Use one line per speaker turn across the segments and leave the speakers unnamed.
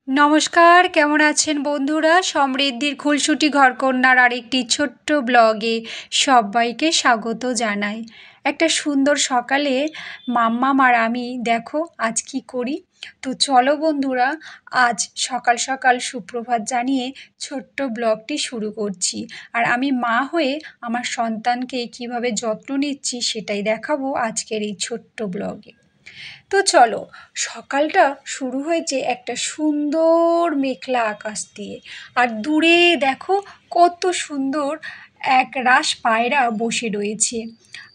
নমস্কার, কেমন আছেন বন্ধুরা? সমৃদ্ধির খুলসুটি ঘরকন্যার আরেকটি ছোট্ট ব্লগে সবাইকে স্বাগত জানাই। একটা সুন্দর সকালে মাম্মাম আর আমি দেখো আজ কি করি। তো চলো বন্ধুরা, আজ সকাল সকাল সুপ্রভাত জানিয়ে ছোট্ট ব্লগটি শুরু করছি। আর আমি মা হয়ে আমার সন্তানকে কিভাবে যত্ন নিচ্ছি সেটাই দেখাবো আজকের এই ছোট্ট ব্লগে। তো চলো, সকালটা শুরু হয়েছে একটা সুন্দর মেঘলা আকাশ দিয়ে। আর দূরে দেখো কত সুন্দর এক রাস পায়রা বসে রয়েছে।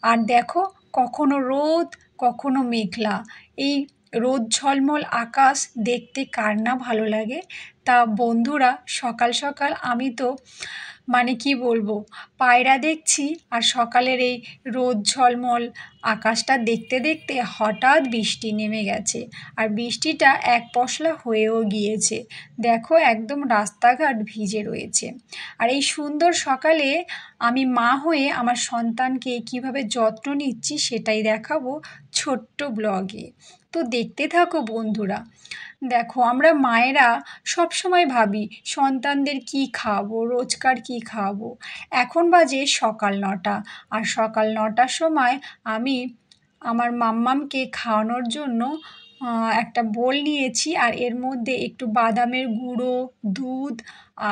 আর দেখো কখনো রোদ কখনো মেঘলা, এই রোদ ঝলমল আকাশ দেখতে কার না ভালো লাগে। তা বন্ধুরা, সকাল সকাল আমি তো কি বলবো, পায়রা দেখছি আর সকালের এই রোদ ঝলমল আকাশটা দেখতে দেখতে হঠাৎ বৃষ্টি নেমে গেছে। আর বৃষ্টিটা এক পশলা হয়েও গিয়েছে, দেখো একদম রাস্তাঘাট ভিজে রয়েছে। আর এই সুন্দর সকালে আমি মা হয়ে আমার সন্তানকে কিভাবে যত্ন নিচ্ছি সেটাই দেখাবো ছোট্ট ব্লগে। তো দেখতে থাকো বন্ধুরা। দেখো, আমরা মায়েরা সব সময় ভাবি সন্তানদের কি খাওয়াবো, রোজকার কি খাওয়াবো। এখন বাজে সকাল 9টা, আর সকাল 9টার সময় আমি আমার মাম্মামকে খাওয়ানোর জন্য একটা বোল নিয়েছি। আর এর মধ্যে একটু বাদামের গুঁড়ো, দুধ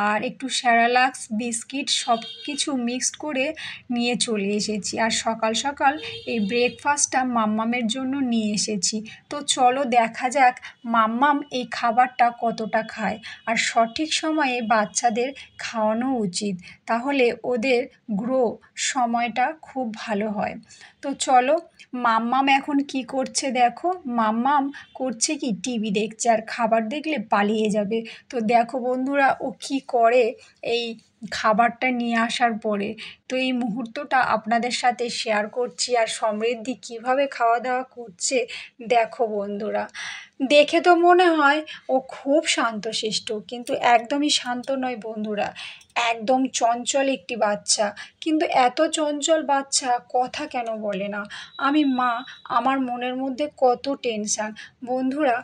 আর একটু স্যারালাক্স বিস্কিট সব কিছু মিক্সড করে নিয়ে চলে এসেছি। আর সকাল সকাল এই ব্রেকফাস্টটা মাম্মামের জন্য নিয়ে এসেছি। তো চলো দেখা যাক মাম্মাম এই খাবারটা কতটা খায়। আর সঠিক সময়ে বাচ্চাদের খাওয়ানো উচিত, তাহলে ওদের গ্রো সময়টা খুব ভালো হয়। তো চলো, মাম্মাম এখন কি করছে দেখো। মাম্মাম করছে কি, টিভি দেখছে, আর খাবার দেখলে পালিয়ে যাবে। তো দেখো বন্ধুরা, ও কি করে এই খাবারটা নিয়ে আসার পরে। তো এই মুহূর্তটা আপনাদের সাথে শেয়ার করছি। আর সমৃদ্ধি কিভাবে খাওয়া দাওয়া করছে দেখো বন্ধুরা। দেখে তো মনে হয় ও খুব শান্তশিষ্ট, কিন্তু একদমই শান্ত নয় বন্ধুরা, একদম চঞ্চল একটি বাচ্চা। কিন্তু এত চঞ্চল বাচ্চা কথা কেন বলে না? আমি মা, আমার মনের মধ্যে কত টেনশান। বন্ধুরা,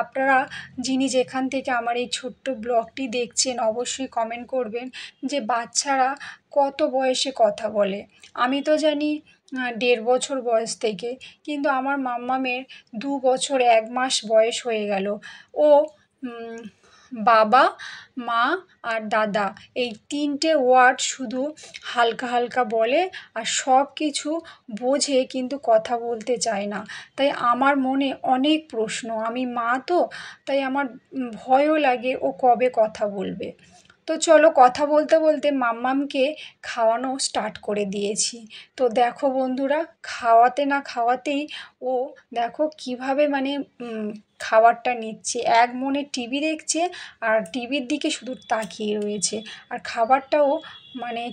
আপনারা যিনি যেখান থেকে আমার এই ছোট্ট ব্লগটি দেখছেন অবশ্যই কমেন্ট করবেন যে বাচ্চারা কত বয়সে কথা বলে। আমি তো জানি 1.5 বছর বয়স থেকে, কিন্তু আমার মাম্মামের 2 বছর 1 মাস বয়স হয়ে গেল। ও বাবা, মা আর দাদা এই 3টে ওয়ার্ড শুধু হালকা হালকা বলে, আর সব কিছু বোঝে কিন্তু কথা বলতে চায় না। তাই আমার মনে অনেক প্রশ্ন, আমি মা তো, তাই আমার ভয়ও লাগে ও কবে কথা বলবে। তো চলো, কথা বলতে বলতে মাম্মামকে খাওয়ানো স্টার্ট করে দিয়েছি। তো দেখো বন্ধুরা, খাওয়াতে না খাওয়াতেই ও দেখো কিভাবে খাবারটা নিচ্ছে। এক মনে টিভি দেখছে আর টিভির দিকে শুধু তাকিয়ে রয়েছে। আর খাবারটাও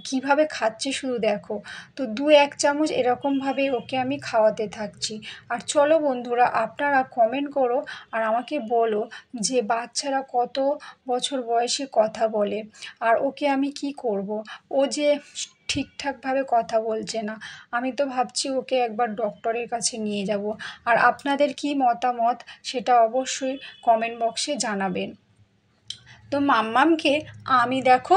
কিভাবে খাচ্ছে শুধু দেখো। তো 2-1 চামচ এরকমভাবে ওকে আমি খাওয়াতে থাকছি। আর চলো বন্ধুরা, আপনারা কমেন্ট করো আর আমাকে বলো যে বাচ্চারা কত বছর বয়সে কথা বলে, আর ওকে আমি কি করব। ও যে ঠিকঠাকভাবে কথা বলছে না, আমি তো ভাবছি ওকে একবার ডক্টরের কাছে নিয়ে যাব। আর আপনাদের কি মতামত সেটা অবশ্যই কমেন্ট বক্সে জানাবেন। তো মাম্মামকে আমি দেখো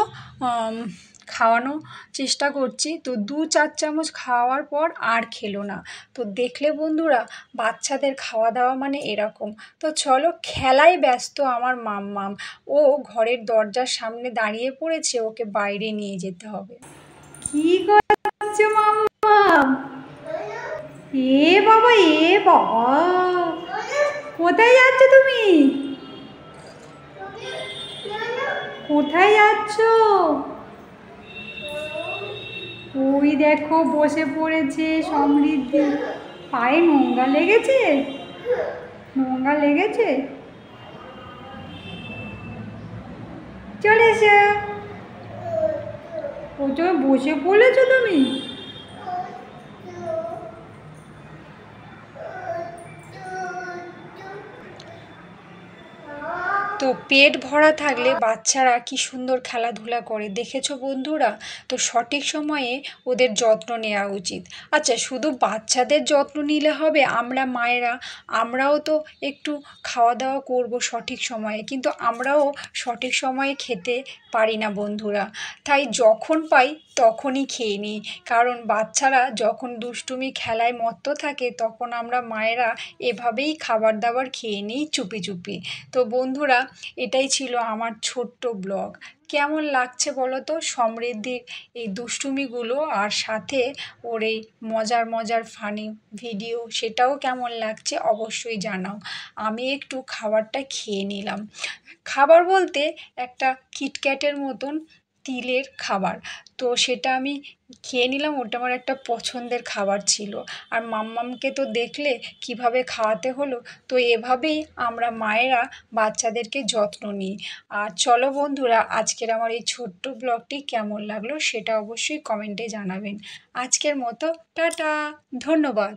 খাওয়ানো চেষ্টা করছি। তো 2-4 চামচ খাওয়ার পর আর খেলো না। তো দেখলে বন্ধুরা, বাচ্চাদের খাওয়া দাওয়া এরকম। তো চলো, খেলায় ব্যস্ত আমার মাম্মাম। ও ঘরের দরজার সামনে দাঁড়িয়ে পড়েছে, ওকে বাইরে নিয়ে যেতে হবে। কি করছো মাম্মাম? এ বাবা, এ বাবা, কোথায় যাচ্ছ তুমি? কোথায় যাচ্ছ? ওই দেখো বসে পড়েছে সমৃদ্ধি। পায়ে নোংরা লেগেছে? নোংরা লেগেছে? চলে এসো। ও তো বসে পড়েছো তুমি? তো পেট ভরা থাকলে বাচ্চারা কি সুন্দর খেলাধুলা করে দেখেছো বন্ধুরা। তো সঠিক সময়ে ওদের যত্ন নেওয়া উচিত। আচ্ছা, শুধু বাচ্চাদের যত্ন নিলে হবে? আমরা মায়েরা আমরাও তো একটু খাওয়া দাওয়া করব সঠিক সময়ে, কিন্তু আমরাও সঠিক সময়ে খেতে পারি না বন্ধুরা। তাই যখন পাই তখনই খেয়ে নিই, কারণ বাচ্চারা যখন দুষ্টুমি খেলায় মত্ত থাকে তখন আমরা মায়েরা এভাবেই খাবার দাবার খেয়ে নিই চুপি চুপি। তো বন্ধুরা, এটাই ছিল আমার ছোট্ট ব্লগ। কেমন লাগছে বলো তো সমৃদ্ধির এই দুষ্টুমিগুলো, আর সাথে ওর এই মজার মজার ফানি ভিডিও, সেটাও কেমন লাগছে অবশ্যই জানাও। আমি একটু খাবারটা খেয়ে নিলাম। খাবার বলতে একটা কিটক্যাটের মতন তিলের খাবার, তো সেটা আমি খেয়ে নিলাম। ওটা আমার একটা পছন্দের খাবার ছিল। আর মাম্মামকে তো দেখলে কিভাবে খাওয়াতে হলো। তো এভাবেই আমরা মায়েরা বাচ্চাদেরকে যত্ন নিই। আর চলো বন্ধুরা, আজকের আমার এই ছোট্ট ব্লগটি কেমন লাগলো সেটা অবশ্যই কমেন্টে জানাবেন। আজকের মতো টাটা, ধন্যবাদ।